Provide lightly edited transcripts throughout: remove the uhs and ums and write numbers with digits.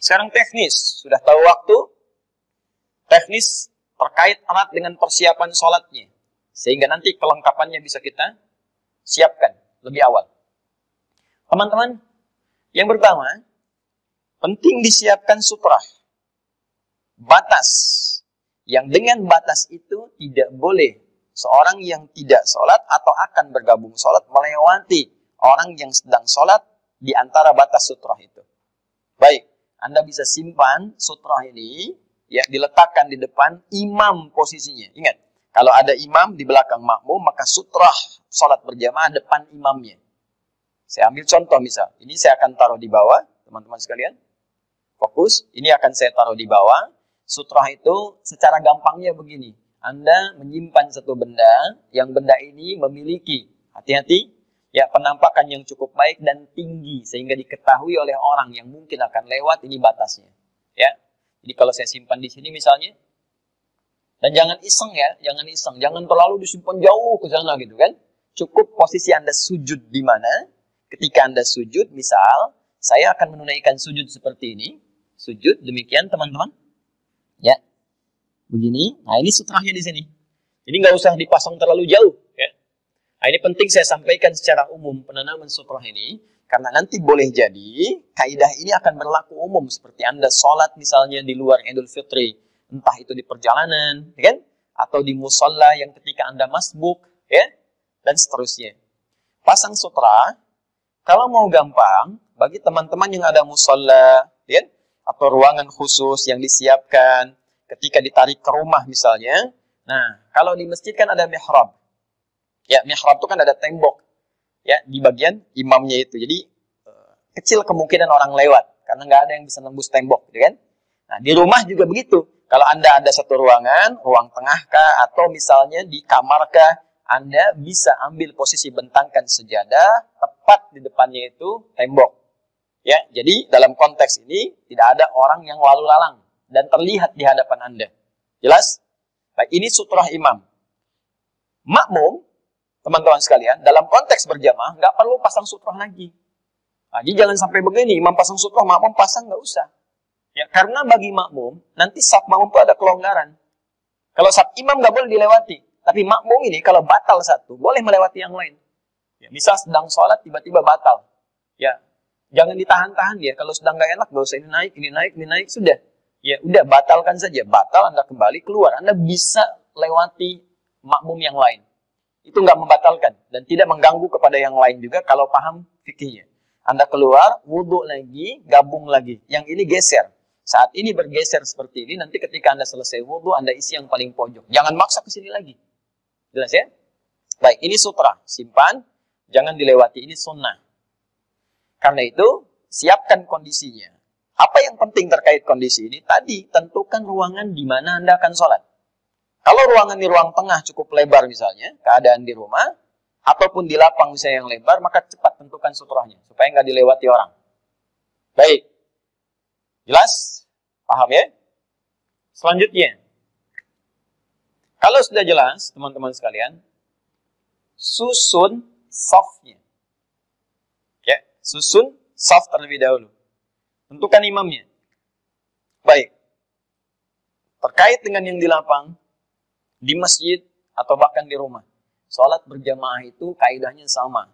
Sekarang teknis, sudah tahu waktu, teknis terkait erat dengan persiapan sholatnya. Sehingga nanti kelengkapannya bisa kita siapkan lebih awal. Teman-teman, yang pertama, penting disiapkan sutrah. Batas. Yang dengan batas itu tidak boleh seorang yang tidak sholat atau akan bergabung sholat melewati orang yang sedang sholat di antara batas sutrah itu. Baik, Anda bisa simpan sutrah ini, ya, diletakkan di depan imam posisinya. Ingat, kalau ada imam di belakang makmum, maka sutrah sholat berjamaah depan imamnya. Saya ambil contoh misal, ini saya akan taruh di bawah, teman-teman sekalian. Fokus, ini akan saya taruh di bawah. Sutrah itu secara gampangnya begini. Anda menyimpan satu benda, yang benda ini memiliki, hati-hati, ya, penampakan yang cukup baik dan tinggi sehingga diketahui oleh orang yang mungkin akan lewat, ini batasnya. Ya. Jadi kalau saya simpan di sini misalnya, dan jangan iseng ya, jangan terlalu disimpan jauh ke sana gitu kan. Cukup posisi Anda sujud di mana? Ketika Anda sujud, misal saya akan menunaikan sujud seperti ini, sujud demikian teman-teman. Ya. Begini. Nah, ini sutrahnya di sini. Jadi nggak usah dipasang terlalu jauh, ya. Nah, ini penting saya sampaikan secara umum penanaman sutrah ini, karena nanti boleh jadi kaidah ini akan berlaku umum seperti Anda sholat misalnya di luar Idul Fitri, entah itu di perjalanan, ya kan? Atau di musola yang ketika Anda masbuk, ya, dan seterusnya. Pasang sutrah, kalau mau gampang, bagi teman-teman yang ada musola, ya, atau ruangan khusus yang disiapkan ketika ditarik ke rumah misalnya. Nah, kalau di masjid kan ada mihrab. Ya, mihrab itu kan ada tembok, ya, di bagian imamnya itu. Jadi kecil kemungkinan orang lewat karena nggak ada yang bisa nembus tembok, gitu kan? Nah, di rumah juga begitu. Kalau Anda ada satu ruangan, ruang tengah kah, atau misalnya di kamar kah, Anda bisa ambil posisi bentangkan sejadah tepat di depannya itu tembok. Ya, jadi dalam konteks ini tidak ada orang yang lalu lalang dan terlihat di hadapan Anda. Jelas? Baik, ini sutrah imam. Makmum, teman-teman sekalian, dalam konteks berjamaah, nggak perlu pasang sutrah lagi. Nah, jadi jangan sampai begini, imam pasang sutrah, makmum pasang, nggak usah. Ya, karena bagi makmum, nanti saf makmum itu ada kelonggaran. Kalau saf imam nggak boleh dilewati. Tapi makmum ini, kalau batal satu, boleh melewati yang lain. Ya, misal sedang sholat, tiba-tiba batal. Ya, jangan ditahan-tahan ya. Kalau sedang nggak enak, nggak usah ini naik, sudah. Ya, udah, batalkan saja. Batal, Anda kembali keluar. Anda bisa lewati makmum yang lain. Itu nggak membatalkan dan tidak mengganggu kepada yang lain juga kalau paham fikihnya. Anda keluar, wudhu lagi, gabung lagi. Yang ini geser. Saat ini bergeser seperti ini, nanti ketika Anda selesai wudhu, Anda isi yang paling pojok. Jangan maksa ke sini lagi. Jelas ya? Baik, ini sutra. Simpan, jangan dilewati. Ini sunnah. Karena itu, siapkan kondisinya. Apa yang penting terkait kondisi ini? Tadi, tentukan ruangan di mana Anda akan sholat. Kalau ruangan di ruang tengah cukup lebar misalnya, keadaan di rumah, ataupun di lapang misalnya yang lebar, maka cepat tentukan sutrahnya, supaya nggak dilewati orang. Baik. Jelas? Paham ya? Selanjutnya. Kalau sudah jelas, teman-teman sekalian, susun safnya. Ya, susun saf terlebih dahulu. Tentukan imamnya. Baik. Terkait dengan yang di lapang, di masjid, atau bahkan di rumah. Sholat berjamaah itu kaidahnya sama.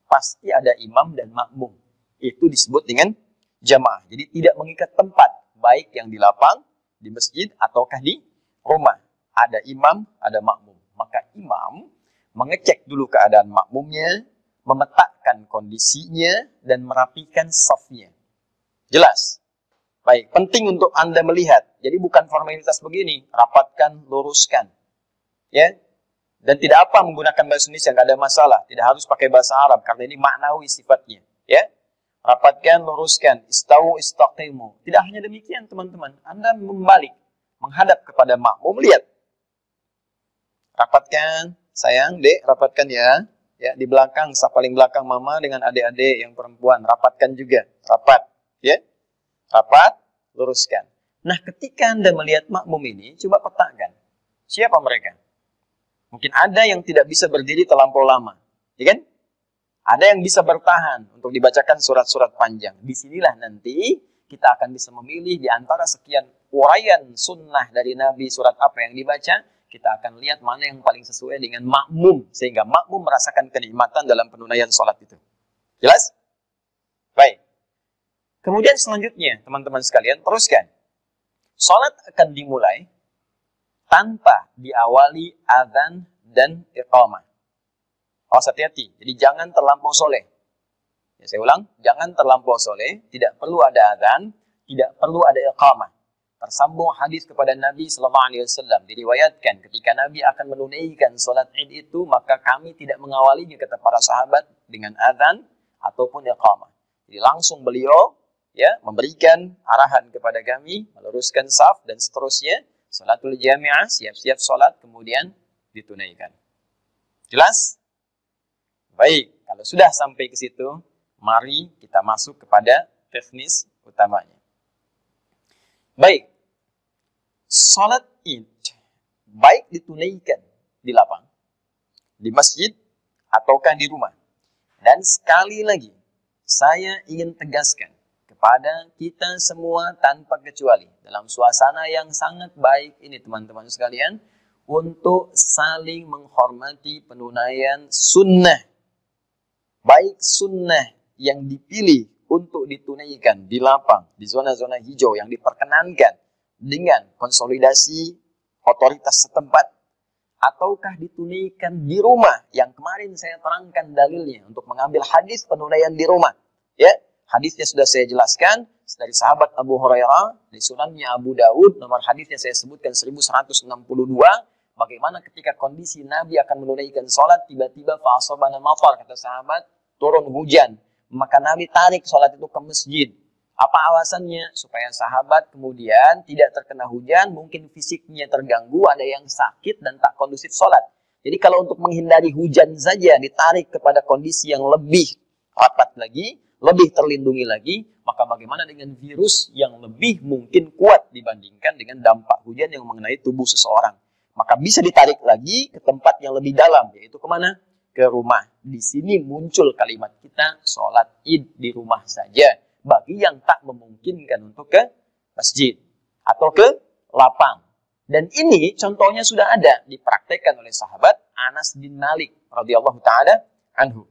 Pasti ada imam dan makmum. Itu disebut dengan jamaah. Jadi tidak mengikat tempat. Baik yang di lapang, di masjid, ataukah di rumah. Ada imam, ada makmum. Maka imam mengecek dulu keadaan makmumnya, memetakan kondisinya, dan merapikan safnya. Jelas? Baik, penting untuk Anda melihat. Jadi bukan formalitas begini. Rapatkan, luruskan. Ya, dan tidak apa menggunakan bahasa Indonesia, nggak ada masalah. Tidak harus pakai bahasa Arab karena ini maknawi sifatnya. Ya, rapatkan, luruskan, istau, istaqimu. Tidak hanya demikian teman-teman, Anda membalik, menghadap kepada makmum, lihat. Rapatkan, sayang, dek, rapatkan ya. Ya, di belakang, paling belakang mama dengan adik-adik yang perempuan, rapatkan juga, rapat. Ya, rapat, luruskan. Nah, ketika Anda melihat makmum ini, coba petakan. Siapa mereka? Mungkin ada yang tidak bisa berdiri terlampau lama. Ya kan? Ada yang bisa bertahan untuk dibacakan surat-surat panjang. Disinilah nanti kita akan bisa memilih di antara sekian uraian sunnah dari Nabi, surat apa yang dibaca, kita akan lihat mana yang paling sesuai dengan makmum, sehingga makmum merasakan kenikmatan dalam penunaian sholat itu. Jelas? Baik. Kemudian selanjutnya, teman-teman sekalian, teruskan. Sholat akan dimulai tanpa diawali azan dan iqamah. Awas hati-hati, jadi jangan terlampau soleh. Ya, saya ulang, jangan terlampau soleh, tidak perlu ada azan, tidak perlu ada iqamah. Tersambung hadis kepada Nabi SAW. Diriwayatkan ketika Nabi akan menunaikan sholat Id itu, maka kami tidak mengawalinya, kata para sahabat, dengan azan ataupun iqamah. Jadi langsung beliau ya memberikan arahan kepada kami, meluruskan saf dan seterusnya. Sholatul jami'ah, siap-siap sholat, kemudian ditunaikan. Jelas? Baik, kalau sudah sampai ke situ, mari kita masuk kepada teknis utamanya. Baik, sholat Id baik ditunaikan di lapang, di masjid, ataukah di rumah. Dan sekali lagi, saya ingin tegaskan kepada kita semua tanpa kecuali, dalam suasana yang sangat baik ini teman-teman sekalian, untuk saling menghormati penunaian sunnah. Baik sunnah yang dipilih untuk ditunaikan di lapang, di zona-zona hijau yang diperkenankan dengan konsolidasi otoritas setempat, ataukah ditunaikan di rumah yang kemarin saya terangkan dalilnya untuk mengambil hadis penunaian di rumah. Ya, hadisnya sudah saya jelaskan dari sahabat Abu Hurairah, di sunannya Abu Daud, nomor hadisnya saya sebutkan 1162, bagaimana ketika kondisi Nabi akan menunaikan sholat, tiba-tiba fa'asabana matar, kata sahabat, turun hujan. Maka Nabi tarik sholat itu ke masjid. Apa alasannya? Supaya sahabat kemudian tidak terkena hujan, mungkin fisiknya terganggu, ada yang sakit dan tak kondusif sholat. Jadi kalau untuk menghindari hujan saja ditarik kepada kondisi yang lebih rapat lagi, lebih terlindungi lagi, maka bagaimana dengan virus yang lebih mungkin kuat dibandingkan dengan dampak hujan yang mengenai tubuh seseorang. Maka bisa ditarik lagi ke tempat yang lebih dalam, yaitu kemana? Ke rumah. Di sini muncul kalimat kita, sholat Id di rumah saja. Bagi yang tak memungkinkan untuk ke masjid atau ke lapang. Dan ini contohnya sudah ada dipraktekkan oleh sahabat Anas bin Malik radhiyallahu taala anhu.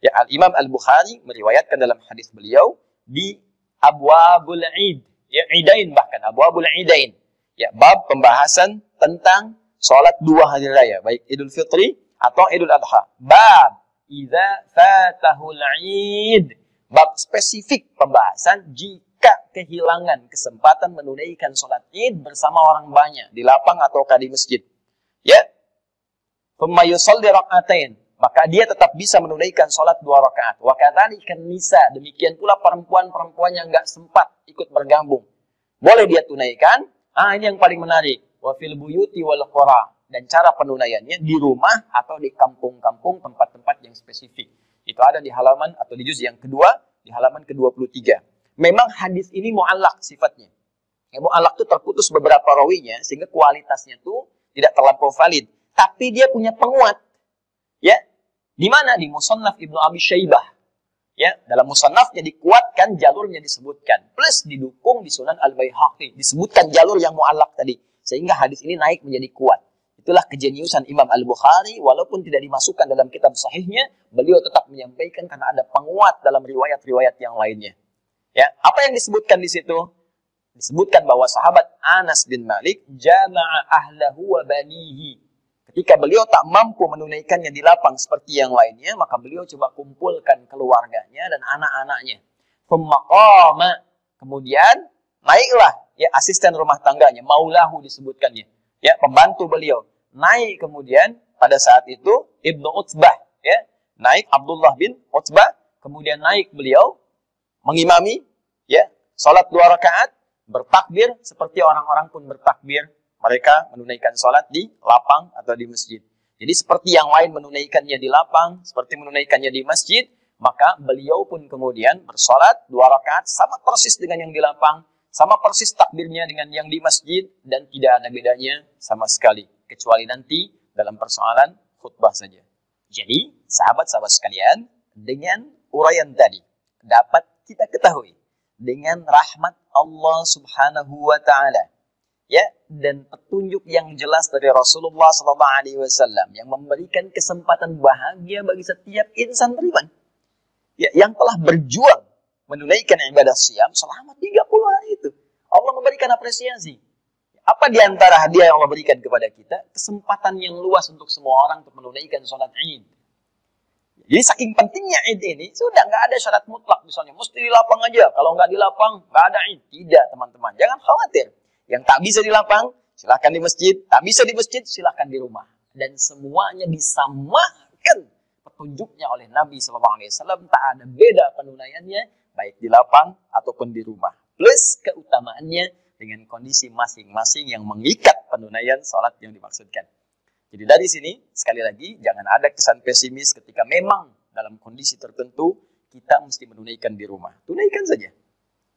Ya, Al-Imam Al-Bukhari meriwayatkan dalam hadis beliau di Abwabul Id, ya Idain, bahkan Abwabul Idain. Ya, bab pembahasan tentang sholat dua hari raya, baik Idul Fitri atau Idul Adha. Bab idza fatahul Id. Bab spesifik pembahasan jika kehilangan kesempatan menunaikan sholat Id bersama orang banyak di lapang ataukah di masjid. Ya. Thumma yusalli rak'atain, maka dia tetap bisa menunaikan sholat 2 rakaat. Wa kadzalika nisa, demikian pula perempuan-perempuan yang enggak sempat ikut bergabung. Boleh dia tunaikan. Ini yang paling menarik. Wa fil buyuti wal qura, dan cara penunaiannya di rumah atau di kampung-kampung, tempat-tempat yang spesifik. Itu ada di halaman atau di juz yang kedua, di halaman ke-23. Memang hadis ini mu'allaq sifatnya. Mu'allaq itu terputus beberapa rawinya, sehingga kualitasnya itu tidak terlampau valid. Tapi dia punya penguat. Ya, di mana? Di Musannaf Ibnu Abi Syaibah. Ya, dalam Musannafnya dikuatkan, jalurnya disebutkan. Plus didukung di Sunan Al-Baihaqi. Disebutkan jalur yang mu'allaq tadi. Sehingga hadis ini naik menjadi kuat. Itulah kejeniusan Imam Al-Bukhari, walaupun tidak dimasukkan dalam kitab sahihnya, beliau tetap menyampaikan karena ada penguat dalam riwayat-riwayat yang lainnya. Ya, apa yang disebutkan di situ? Disebutkan bahwa sahabat Anas bin Malik jama'a ahlahu wa banihi. Ketika beliau tak mampu menunaikannya di lapang seperti yang lainnya, maka beliau coba kumpulkan keluarganya dan anak-anaknya. Qama, kemudian naiklah ya asisten rumah tangganya, maulahu disebutkannya. Ya, pembantu beliau. Naik kemudian pada saat itu Ibnu Utbah, ya, naik Abdullah bin Utbah, kemudian naik beliau mengimami ya salat 2 rakaat, bertakbir seperti orang-orang pun bertakbir, mereka menunaikan salat di lapang atau di masjid. Jadi seperti yang lain menunaikannya di lapang, seperti menunaikannya di masjid, maka beliau pun kemudian bersalat 2 rakaat sama persis dengan yang di lapang, sama persis takbirnya dengan yang di masjid, dan tidak ada bedanya sama sekali. Kecuali nanti dalam persoalan khutbah saja. Jadi, sahabat-sahabat sekalian, dengan uraian tadi, dapat kita ketahui dengan rahmat Allah Subhanahu wa taala. Ya, dan petunjuk yang jelas dari Rasulullah sallallahu alaihi wasallam yang memberikan kesempatan bahagia bagi setiap insan beriman. Ya, yang telah berjuang menunaikan ibadah siam selama 30 hari itu. Allah memberikan apresiasi. Apa di antara hadiah yang Allah berikan kepada kita? Kesempatan yang luas untuk semua orang untuk menunaikan sholat Id. Jadi saking pentingnya Id ini, sudah nggak ada syarat mutlak misalnya. Mesti di lapang aja. Kalau nggak di lapang, nggak ada Id. Tidak, teman-teman. Jangan khawatir. Yang tak bisa di lapang, silahkan di masjid. Tak bisa di masjid, silahkan di rumah. Dan semuanya disamakan petunjuknya oleh Nabi SAW. Tak ada beda penunaiannya, baik di lapang ataupun di rumah. Plus keutamaannya dengan kondisi masing-masing yang mengikat penunaian sholat yang dimaksudkan. Jadi dari sini, sekali lagi, jangan ada kesan pesimis ketika memang dalam kondisi tertentu kita mesti menunaikan di rumah. Tunaikan saja.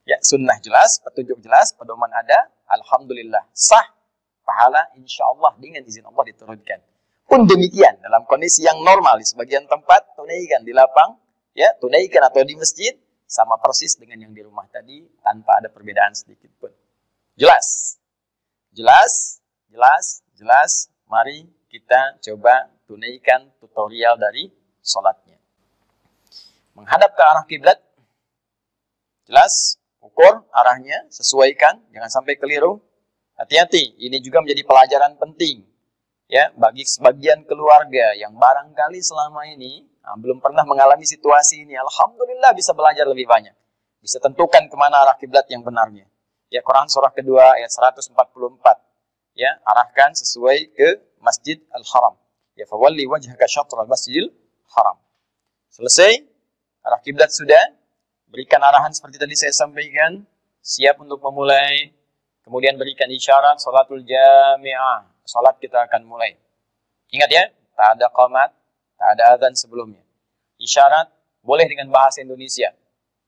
Ya, sunnah jelas, petunjuk jelas, pedoman ada, alhamdulillah sah, pahala insya Allah dengan izin Allah diturunkan. Pun demikian, dalam kondisi yang normal di sebagian tempat, tunaikan di lapang, ya, tunaikan atau di masjid, sama persis dengan yang di rumah tadi, tanpa ada perbedaan sedikit pun. Jelas, jelas, jelas, jelas. Mari kita coba tunaikan tutorial dari sholatnya. Menghadap ke arah kiblat, jelas. Ukur arahnya, sesuaikan, jangan sampai keliru. Hati-hati, ini juga menjadi pelajaran penting ya bagi sebagian keluarga yang barangkali selama ini belum pernah mengalami situasi ini. Alhamdulillah bisa belajar lebih banyak. Bisa tentukan kemana arah kiblat yang benarnya. Ya, Quran surah kedua ayat 144. Ya, arahkan sesuai ke Masjid Al-Haram. Ya, fawalli wajhaka syatral Masjidil Haram. Selesai, arah kiblat sudah. Berikan arahan seperti tadi saya sampaikan, siap untuk memulai, kemudian berikan isyarat, sholatul jami'ah, sholat kita akan mulai. Ingat ya, tak ada qamat, tak ada azan sebelumnya. Isyarat, boleh dengan bahasa Indonesia.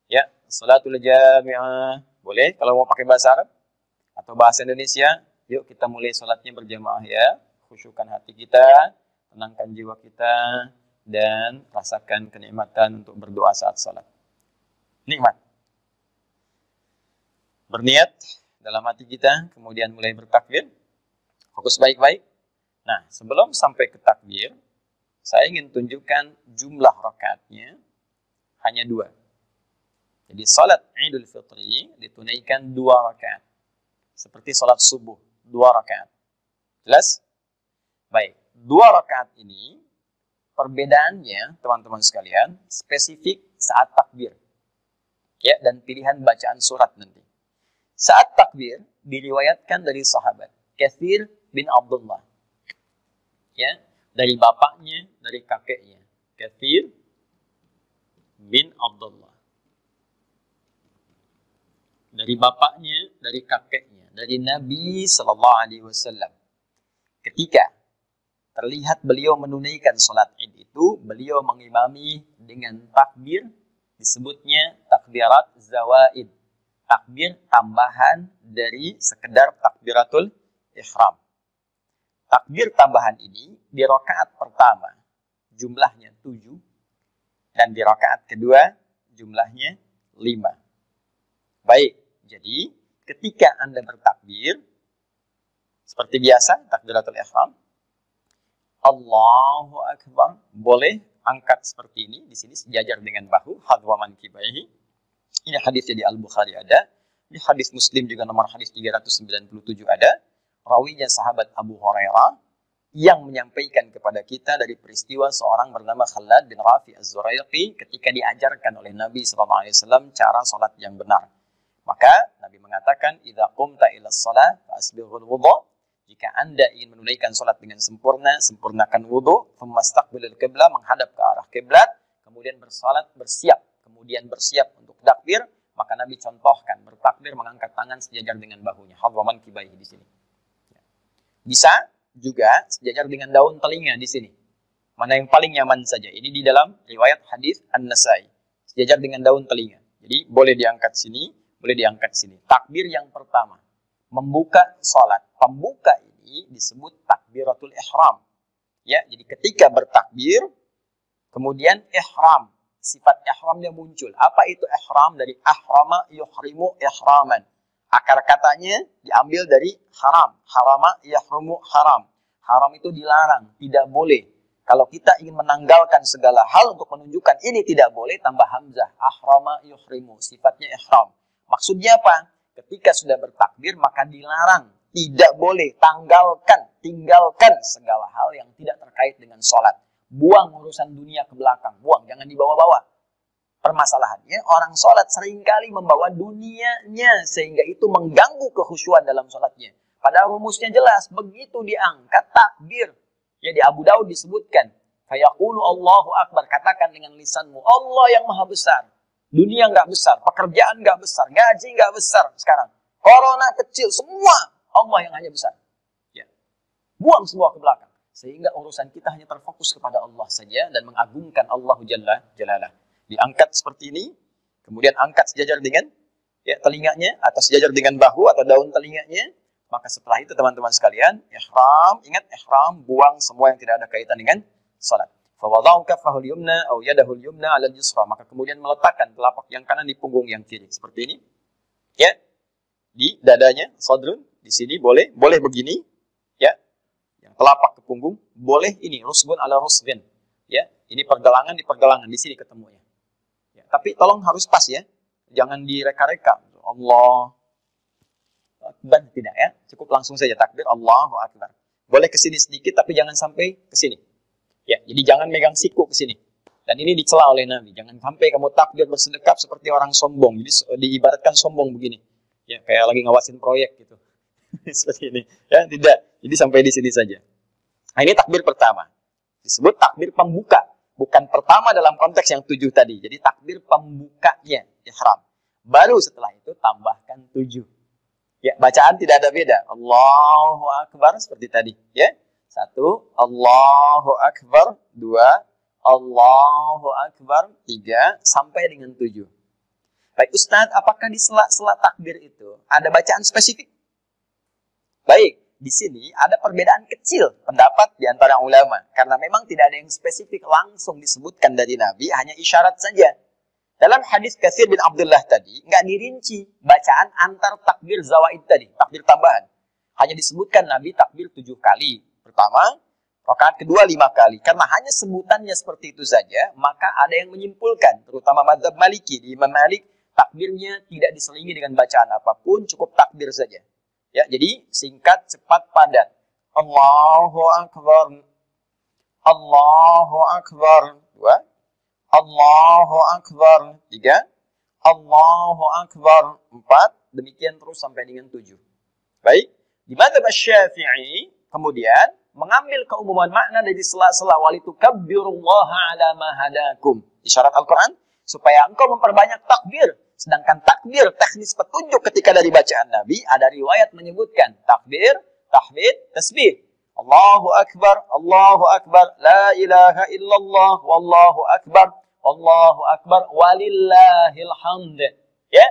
Ya, sholatul jami'ah, boleh kalau mau pakai bahasa Arab, atau bahasa Indonesia, yuk kita mulai sholatnya berjamaah ya, khusyukkan hati kita, tenangkan jiwa kita, dan rasakan kenikmatan untuk berdoa saat sholat. Nikmat. Berniat dalam hati kita, kemudian mulai bertakbir. Fokus baik-baik. Nah, sebelum sampai ke takbir, saya ingin tunjukkan jumlah rakaatnya hanya 2. Jadi salat Idul Fitri ditunaikan 2 rakaat. Seperti salat subuh, 2 rakaat. Jelas? Baik, 2 rakaat ini perbedaannya, teman-teman sekalian, spesifik saat takbir. Ya, dan pilihan bacaan surat nanti. Saat takbir diriwayatkan dari sahabat Katsir bin Abdullah. Ya, dari bapaknya, dari kakeknya. Katsir bin Abdullah. Dari bapaknya, dari kakeknya, dari Nabi sallallahu alaihi wasallam. Ketika terlihat beliau menunaikan salat Id itu, beliau mengimami dengan takbir, disebutnya takbirat zawaid. Takbir tambahan dari sekedar takbiratul ihram. Takbir tambahan ini di rakaat pertama jumlahnya 7 dan di rakaat kedua jumlahnya 5. Baik, jadi ketika Anda bertakbir seperti biasa takbiratul ihram, Allahu Akbar, boleh angkat seperti ini, di sini sejajar dengan bahu, hadwa mankibaihi. Ini hadisnya di Al-Bukhari ada, di hadis Muslim juga nomor hadis 397 ada. Rawinya sahabat Abu Hurairah yang menyampaikan kepada kita dari peristiwa seorang bernama Khalad bin Rafi Az-Zuraiqi ketika diajarkan oleh Nabi SAW cara salat yang benar. Maka Nabi mengatakan, "Idza qumta ila shalah fasbighul wudhu." Jika Anda ingin menunaikan salat dengan sempurna, sempurnakan wudu, famastaqbilul qiblah, menghadap ke arah kiblat, kemudian bersalat, kemudian bersiap untuk takbir, maka Nabi contohkan bertakbir mengangkat tangan sejajar dengan bahunya, hadwaman kibaihi di sini. Bisa juga sejajar dengan daun telinga di sini. Mana yang paling nyaman saja. Ini di dalam riwayat hadis An-Nasai. Sejajar dengan daun telinga. Jadi boleh diangkat sini, boleh diangkat sini. Takbir yang pertama, membuka salat. Pembuka ini disebut takbiratul ihram. Ya, jadi ketika bertakbir, kemudian ihram, sifat ihramnya muncul. Apa itu ihram? Dari ahrama yuhrimu ihraman. Akar katanya diambil dari haram. Harama yahrumu haram. Haram itu dilarang, tidak boleh. Kalau kita ingin menanggalkan segala hal untuk menunjukkan ini tidak boleh, tambah hamzah. Ahrama yuhrimu, sifatnya ihram. Maksudnya apa? Ketika sudah bertakbir, maka dilarang. Tidak boleh, tinggalkan segala hal yang tidak terkait dengan sholat. Buang urusan dunia ke belakang, buang, jangan dibawa-bawa. Permasalahannya, orang sholat seringkali membawa dunianya, sehingga itu mengganggu kekhusyuan dalam sholatnya. Padahal rumusnya jelas, begitu diangkat takbir. Ya, di Abu Daud disebutkan, fayaqulu Allahu Akbar, katakan dengan lisanmu, Allah yang maha besar. Dunia nggak besar, pekerjaan nggak besar, gaji nggak besar sekarang. Corona kecil, semua Allah yang hanya besar. Ya. Buang semua ke belakang. Sehingga urusan kita hanya terfokus kepada Allah saja dan mengagungkan Allah Jalla Jalalah. Diangkat seperti ini, kemudian angkat sejajar dengan telinganya, atau sejajar dengan bahu atau daun telinganya. Maka setelah itu teman-teman sekalian, ihram, ingat ihram, buang semua yang tidak ada kaitan dengan salat. Fawadau kaffahul yumna aw yadahul yumna 'alal yusra, maka kemudian meletakkan telapak yang kanan di punggung yang kiri seperti ini. Ya. Di dadanya, sadrun, di sini boleh begini, ya. Yang telapak ke punggung, boleh ini rusbun ala rusbin. Ya, ini pergelangan di pergelangan, di sini ketemunya. Ya, tapi tolong harus pas ya. Jangan direka-reka. Allah Akbar, tidak ya. Cukup langsung saja takbir Allahu Akbar. Boleh ke sini sedikit tapi jangan sampai ke sini. Ya, jadi jangan megang siku ke sini. Dan ini dicela oleh Nabi. Jangan sampai kamu takbir bersedekap seperti orang sombong. Jadi diibaratkan sombong begini. Ya, kayak lagi ngawasin proyek gitu. Seperti ini. Ya, tidak. Jadi sampai di sini saja. Nah, ini takbir pertama. Disebut takbir pembuka. Bukan pertama dalam konteks yang 7 tadi. Jadi takbir pembukanya, ihram. Baru setelah itu tambahkan 7. Ya, bacaan tidak ada beda. Allahu Akbar seperti tadi. Ya, 1, Allahu Akbar. 2, Allahu Akbar. 3, sampai dengan 7. Baik Ustadz, apakah di sela-sela takbir itu ada bacaan spesifik? Baik, di sini ada perbedaan kecil pendapat di antara ulama. Karena memang tidak ada yang spesifik langsung disebutkan dari Nabi, hanya isyarat saja. Dalam hadis Katsir bin Abdullah tadi, nggak dirinci bacaan antar takbir zawaid tadi, takbir tambahan. Hanya disebutkan Nabi takbir 7 kali. Pertama, rakaat kedua 5 kali. Karena hanya sebutannya seperti itu saja, maka ada yang menyimpulkan, terutama mazhab Maliki, di Imam Malik, takbirnya tidak diselingi dengan bacaan apapun, cukup takbir saja. Ya, jadi singkat, cepat, padat. Allahu Akbar. Allahu Akbar. 2. Allahu Akbar. 3. Allahu Akbar. 4. Demikian terus sampai dengan 7. Baik. Di mazhab Syafi'i kemudian mengambil keumuman makna dari sela-sela walitukabbirullaha ala ma hadakum. Isyarat Al-Quran supaya engkau memperbanyak takbir. Sedangkan takbir teknis petunjuk ketika dari bacaan Nabi, ada riwayat menyebutkan takbir, tahmid, tasbih. Allahu Akbar, la ilaha illallah, wallahu akbar, walillahil hamd. Ya,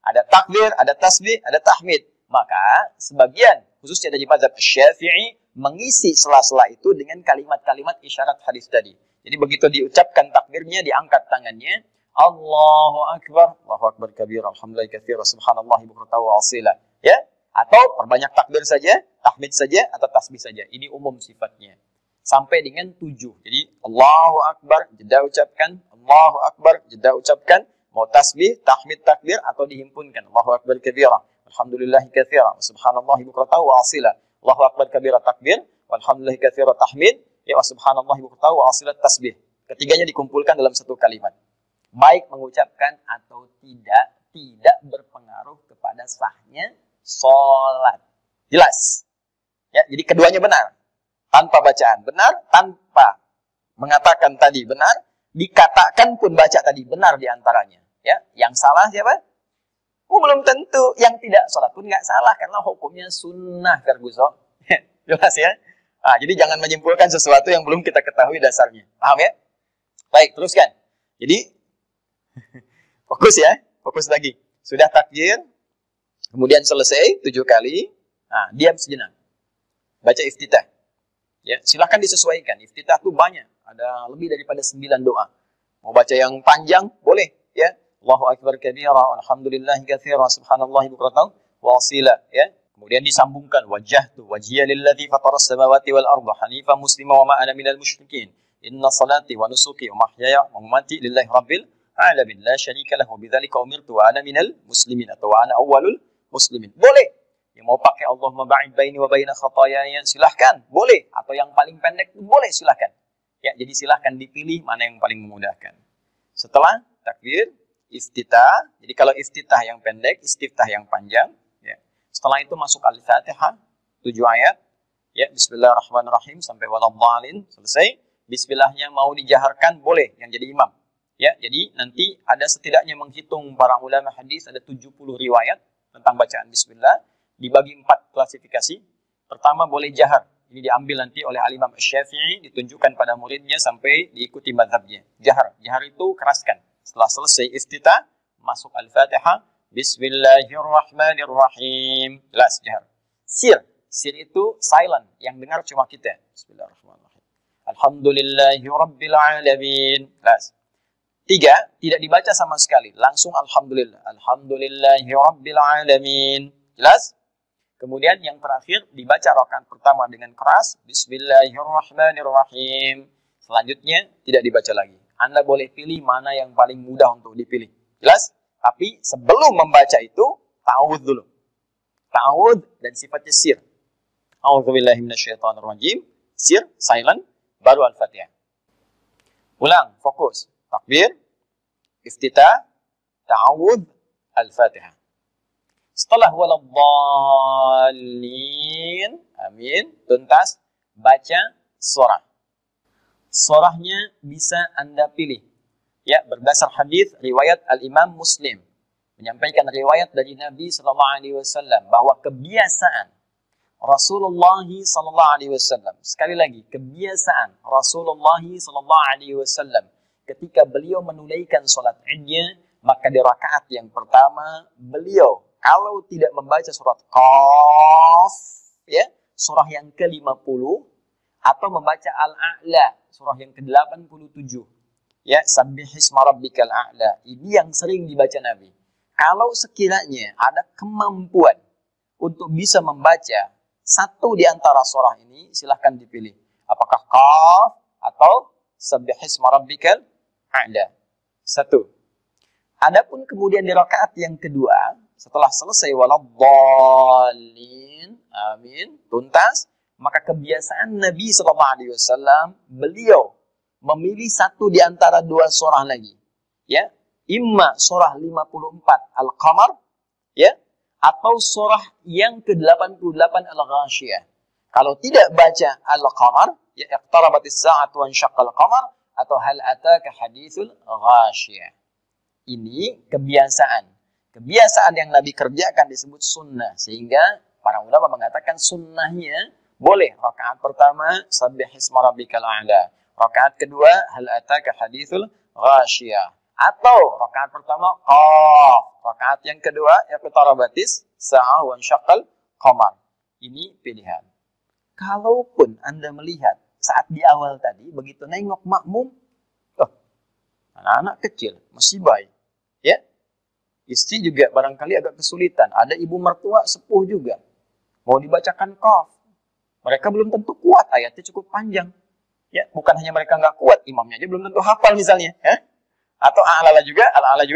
ada takbir, ada tasbih, ada tahmid. Maka sebagian, khususnya dari mazhab Syafi'i, mengisi sela-sela itu dengan kalimat-kalimat isyarat hadis tadi. Jadi begitu diucapkan takbirnya, diangkat tangannya, Allahu Akbar kabir, alhamdulillah katsir, subhanallahi bukratan wa asila. Ya, atau perbanyak takbir saja, tahmid saja, atau tasbih saja. Ini umum sifatnya. Sampai dengan 7. Jadi Allahu Akbar, jeda ucapkan, Allahu Akbar, jeda ucapkan, mau tasbih, tahmid, takbir, atau dihimpunkan. Allahu Akbar kabira, alhamdulillah katsira, subhanallahi bukratan wa asila. Allahu Akbar kabira takbir, alhamdulillah katsira tahmid, ya wa subhanallahi bukratan wa asila tasbih. Ketiganya dikumpulkan dalam satu kalimat. Baik mengucapkan atau tidak berpengaruh kepada sahnya sholat. Jelas. Ya, jadi keduanya benar. Tanpa bacaan benar, tanpa mengatakan tadi benar, dikatakan pun baca tadi benar diantaranya. Ya, yang salah siapa? Belum tentu. Yang tidak sholat pun nggak salah karena hukumnya sunnah, Karguso. Jelas ya. Nah, jadi jangan menyimpulkan sesuatu yang belum kita ketahui dasarnya. Paham ya? Baik, teruskan. Jadi fokus ya, fokus lagi. Sudah takbir, kemudian selesai 7 kali. Nah, diam sejenak. Baca iftitah. Ya, silakan disesuaikan. Iftitah itu banyak, ada lebih daripada 9 doa. Mau baca yang panjang, boleh. Ya. Allahu Akbar kabira, alhamdulillahi katsira, subhanallahi bukratan wa asila. Ya. Kemudian disambungkan, wajjahtu wajhiya lilladzi fataras samawati wal arda hanifan muslima wa ma ana minal musyrikin. Inna salati wa nusuki wa mahyaya wa mamati lillahi rabbil alamin. La syarika lahu bidzalika umirtu wa ana minal muslimin atau wa ana awwalul muslimin. Boleh. Yang mau pakai Allahumma ba'id baini wa baina khataayaya silahkan, boleh. Atau yang paling pendek boleh, silahkan. Ya, jadi silahkan dipilih mana yang paling memudahkan. Setelah takbir, iftitah. Jadi kalau iftitah yang pendek, istiftah yang panjang. Ya. Setelah itu masuk Al-Fatihah, 7 ayat. Ya, Bismillahirrahmanirrahim sampai waladhdallin, selesai. Bismillahnya mau dijaharkan, boleh yang jadi imam. Ya, jadi nanti ada setidaknya menghitung para ulama hadis ada 70 riwayat tentang bacaan Bismillah. Dibagi 4 klasifikasi. Pertama boleh jahar. Ini diambil nanti oleh Al-Imam Syafi'i, ditunjukkan pada muridnya sampai diikuti mazhabnya. Jahar. Jahar itu keraskan. Setelah selesai iftitah, masuk Al-Fatihah. Bismillahirrahmanirrahim. Jelas, jahar. Sir. Sir itu silent. Yang dengar cuma kita. Bismillahirrahmanirrahim. Alhamdulillahi rabbil alamin. Jelas. 3, tidak dibaca sama sekali. Langsung Alhamdulillah. Alhamdulillahi rabbil alamin. Jelas? Kemudian yang terakhir dibaca rakaat pertama dengan keras. Bismillahirrahmanirrahim. Selanjutnya tidak dibaca lagi. Anda boleh pilih mana yang paling mudah untuk dipilih. Jelas? Tapi sebelum membaca itu, ta'awudz dulu. Ta'awudz dan sifatnya sir. A'udzubillahi minasyaitonirrajim. Sir, silent, baru Al-Fatihah. Ulang, fokus. Takbir, iftitah, ta'awudz, Al-Fatihah. Setelah waladhdallin, amin, tuntas, baca surah. Surahnya bisa Anda pilih. Ya, berdasar hadis riwayat Al-Imam Muslim menyampaikan riwayat dari Nabi sallallahu alaihi wasallam bahwa kebiasaan Rasulullah sallallahu alaihi wasallam, sekali lagi, kebiasaan Rasulullah sallallahu alaihi wasallam ketika beliau menunaikan salat Idnya, maka di rakaat yang pertama beliau kalau tidak membaca surat Qaf, ya, surah yang ke-50, atau membaca Al-A'la, surah yang ke-87, ya, Sabbihisma rabbikal a'la. Ini yang sering dibaca Nabi. Kalau sekiranya ada kemampuan untuk bisa membaca satu di antara surah ini, silahkan dipilih. Apakah Qaf atau Sabbihisma rabbikal a'la. 1. Adapun kemudian di rakaat yang kedua, setelah selesai waladhdallin, amin, tuntas, maka kebiasaan Nabi SAW, beliau memilih satu di antara 2 surah lagi. Ya, imma surah 54 Al-Qamar, ya, atau surah yang ke-88 Al-Ghasyiyah. Kalau tidak baca Al-Qamar, ya, iqtarabatis sa'atu wa insyaqqal qamar, atau hal ataka haditsul ghasyiyah. Ini kebiasaan. Kebiasaan yang Nabi kerjakan disebut sunnah. Sehingga para ulama mengatakan sunnahnya boleh. Rakaat pertama, Sabbihisma rabbikal a'la. Rakaat kedua, hal ataka haditsul ghasyiyah. Atau rakaat pertama, Qaf. Rakaat yang kedua, iqtarabatis sa'ah wa insyaqqal qamar. Ini pilihan. Kalaupun Anda melihat saat di awal tadi, begitu nengok makmum, anak-anak kecil, masih bayi. Ya, istri juga barangkali agak kesulitan. Ada ibu mertua sepuh juga. Mau dibacakan Qaf. Mereka belum tentu kuat, ayatnya cukup panjang. Ya, bukan hanya mereka nggak kuat, imamnya aja belum tentu hafal misalnya. Ya? Atau ala juga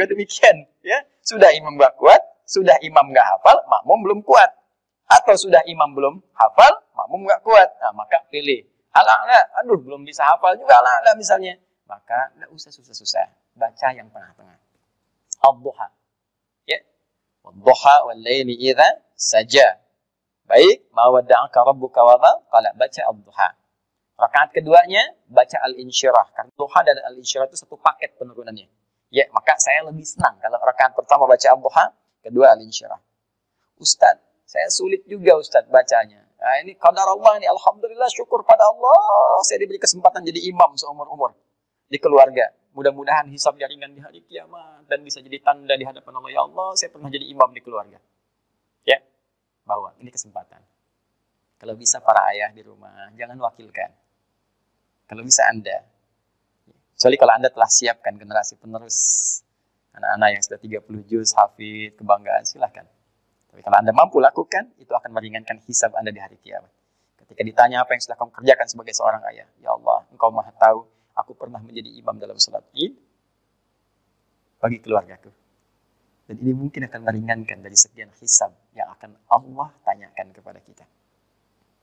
demikian. Ya, sudah imam nggak kuat, sudah imam nggak hafal, makmum belum kuat. Atau sudah imam belum hafal, makmum nggak kuat. Nah, maka pilih. Ala-ala, aduh belum bisa hafal juga ala-ala misalnya. Maka nggak usah susah-susah. Baca yang tengah-tengah. Ad-duha. Ya. Ad-duha wal-laili idza saja. Baik, ma wadda'aka rabbuka wa ma qala, baca ad-duha. Rakaat keduanya baca al-insyirah. Karena duha dan al-insyirah itu satu paket penurunannya. Ya, maka saya lebih senang kalau rakaat pertama baca ad-duha, kedua al-insyirah. Ustaz, saya sulit juga Ustaz bacanya. Nah, ini qadar Allah ini, alhamdulillah, syukur pada Allah saya diberi kesempatan jadi imam seumur-umur di keluarga. Mudah-mudahan hisabnya ringan di hari kiamat dan bisa jadi tanda di hadapan Allah. Ya Allah, saya pernah jadi imam di keluarga. Ya, bawa, ini kesempatan. Kalau bisa para ayah di rumah, jangan wakilkan. Kalau bisa Anda, Kecuali kalau Anda telah siapkan generasi penerus, anak-anak yang sudah 30 juz, hafid, kebanggaan, silahkan. Tapi kalau Anda mampu lakukan, itu akan meringankan hisab Anda di hari kiamat. Ketika ditanya apa yang sudah kamu kerjakan sebagai seorang ayah, ya Allah, Engkau Maha tahu, aku pernah menjadi imam dalam salat Id bagi keluargaku. Dan ini mungkin akan meringankan dari sekian hisab yang akan Allah tanyakan kepada kita.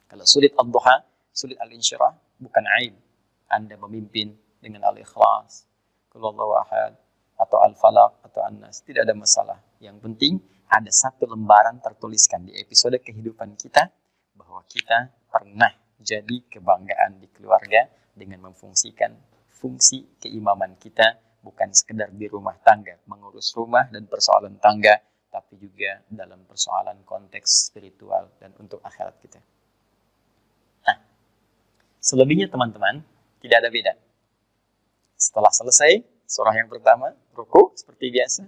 Kalau sulit ad-duha, sulit al-insyirah, bukan aib. Anda memimpin dengan al-ikhlas, qul huwallahu ahad, atau al-falaq, atau an-nas. Tidak ada masalah. Yang penting, ada satu lembaran tertuliskan di episode kehidupan kita, bahwa kita pernah jadi kebanggaan di keluarga dengan memfungsikan fungsi keimaman kita, bukan sekedar di rumah tangga, mengurus rumah dan persoalan tangga, tapi juga dalam persoalan konteks spiritual dan untuk akhirat kita. Nah, selebihnya teman-teman, tidak ada beda. Setelah selesai surah yang pertama, ruku seperti biasa.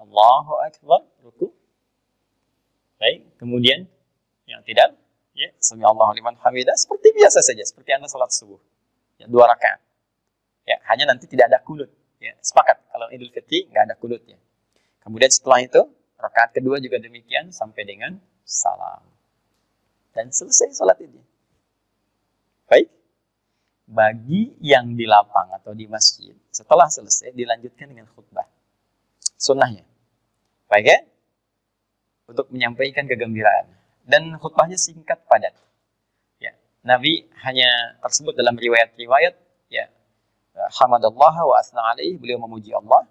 Allahu Akbar, ruku. Baik, kemudian yang tidak, ya, Sami'allahu liman hamidah, seperti biasa saja, seperti Anda salat subuh. Ya, 2 rakaat. Ya, hanya nanti tidak ada kunut. Ya, sepakat, kalau Idul Fitri nggak ada kunutnya. Kemudian setelah itu, rakaat kedua juga demikian sampai dengan salam. Dan selesai salat ini. Baik. Bagi yang di lapang atau di masjid, setelah selesai dilanjutkan dengan khutbah. Sunnahnya. Baik ya? Untuk menyampaikan kegembiraan. Dan khutbahnya singkat padat. Ya, Nabi hanya tersebut dalam riwayat-riwayat, ya, hamadallah wa asna alaih, beliau memuji Allah.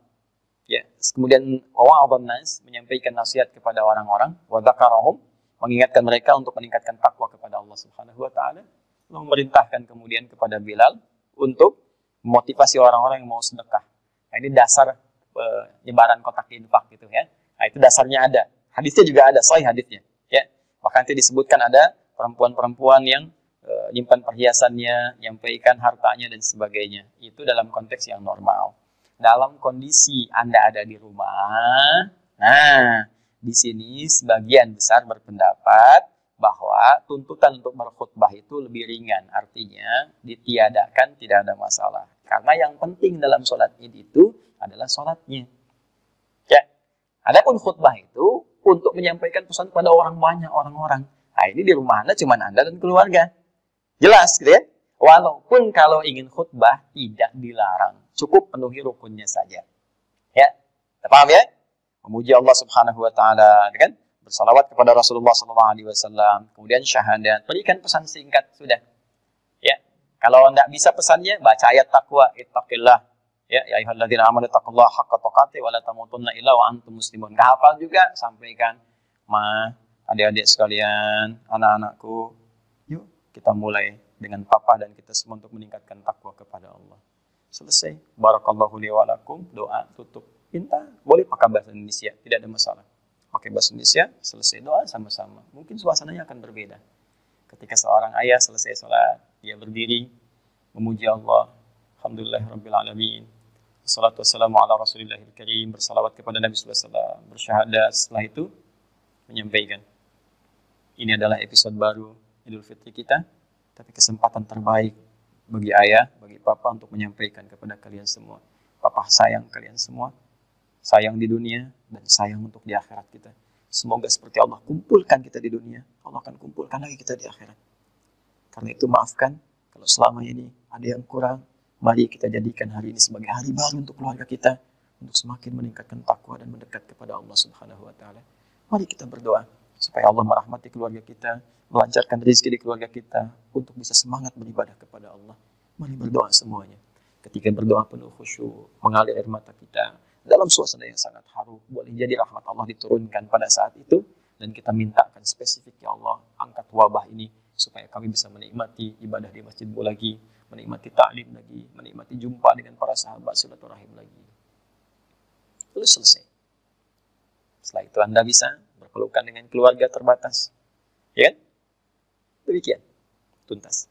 Ya, kemudian wa'adhan nas, menyampaikan nasihat kepada orang-orang, wa dzakarahum, mengingatkan mereka untuk meningkatkan takwa kepada Allah Subhanahu wa taala. Lalu memerintahkan kemudian kepada Bilal untuk memotivasi orang-orang yang mau sedekah. Nah, ini dasar penyebaran kotak infak gitu ya. Nah, itu dasarnya ada. Hadisnya juga ada, sahih hadisnya, ya. Bahkan nanti disebutkan ada perempuan-perempuan yang nyimpan perhiasannya, nyampaikan hartanya dan sebagainya. Itu dalam konteks yang normal. Dalam kondisi Anda ada di rumah, nah, di sini sebagian besar berpendapat bahwa tuntutan untuk berkhutbah itu lebih ringan. Artinya ditiadakan, tidak ada masalah. Karena yang penting dalam sholat Id itu adalah sholatnya. Ya. Adapun khutbah itu untuk menyampaikan pesan kepada orang banyak, orang-orang. Nah, ini di rumah Anda cuma Anda dan keluarga. Jelas, gitu ya? Walaupun kalau ingin khutbah tidak dilarang, cukup penuhi rukunnya saja. Ya, paham ya? Memuji Allah Subhanahu wa taala, kan? Bersalawat kepada Rasulullah sallallahu alaihi wasallam, kemudian syahadat, berikan pesan singkat sudah. Ya. Kalau enggak bisa pesannya, baca ayat takwa, ittaqillah. Ya, ya ayyuhalladzina amanu taqullaha haqqa tuqatih wa la tamutunna illa wa antum muslimun. Enggak hafal juga, sampaikan. Ma, adik-adik sekalian, anak-anakku, yuk kita mulai dengan papa dan kita semua untuk meningkatkan takwa kepada Allah. Selesai. Barakallahu li wa lakum. Doa tutup. Minta. Boleh pakai bahasa Indonesia. Tidak ada masalah. Pakai bahasa Indonesia. Selesai doa sama-sama. Mungkin suasananya akan berbeda. Ketika seorang ayah selesai sholat, dia berdiri, memuji Allah. Alhamdulillahirrabbilalamin. Wassalatu wassalamu ala rasulillahil karim. Bersalawat kepada Nabi sallallahu alaihi wasallam. Bersyahadat. Setelah itu, menyampaikan. Ini adalah episode baru Idul Fitri kita, tapi kesempatan terbaik bagi ayah, bagi papa untuk menyampaikan kepada kalian semua. Papa sayang kalian semua, sayang di dunia dan sayang untuk di akhirat kita. Semoga seperti Allah kumpulkan kita di dunia, Allah akan kumpulkan lagi kita di akhirat. Karena itu maafkan kalau selama ini ada yang kurang. Mari kita jadikan hari ini sebagai hari baru untuk keluarga kita, untuk semakin meningkatkan takwa dan mendekat kepada Allah Subhanahu wa taala. Mari kita berdoa supaya Allah merahmati keluarga kita, melancarkan rezeki di keluarga kita, untuk bisa semangat beribadah kepada Allah. Mari berdoa semuanya. Ketika berdoa penuh khusyuk, mengalir air mata kita, dalam suasana yang sangat haru, boleh jadi rahmat Allah diturunkan pada saat itu, dan kita mintakan spesifik, ya Allah, angkat wabah ini, supaya kami bisa menikmati ibadah di masjidmu lagi, menikmati ta'lim lagi, menikmati jumpa dengan para sahabat, silaturahim lagi. Lalu selesai. Setelah itu Anda bisa berpelukan dengan keluarga terbatas. Ya kan? Demikian. Tuntas.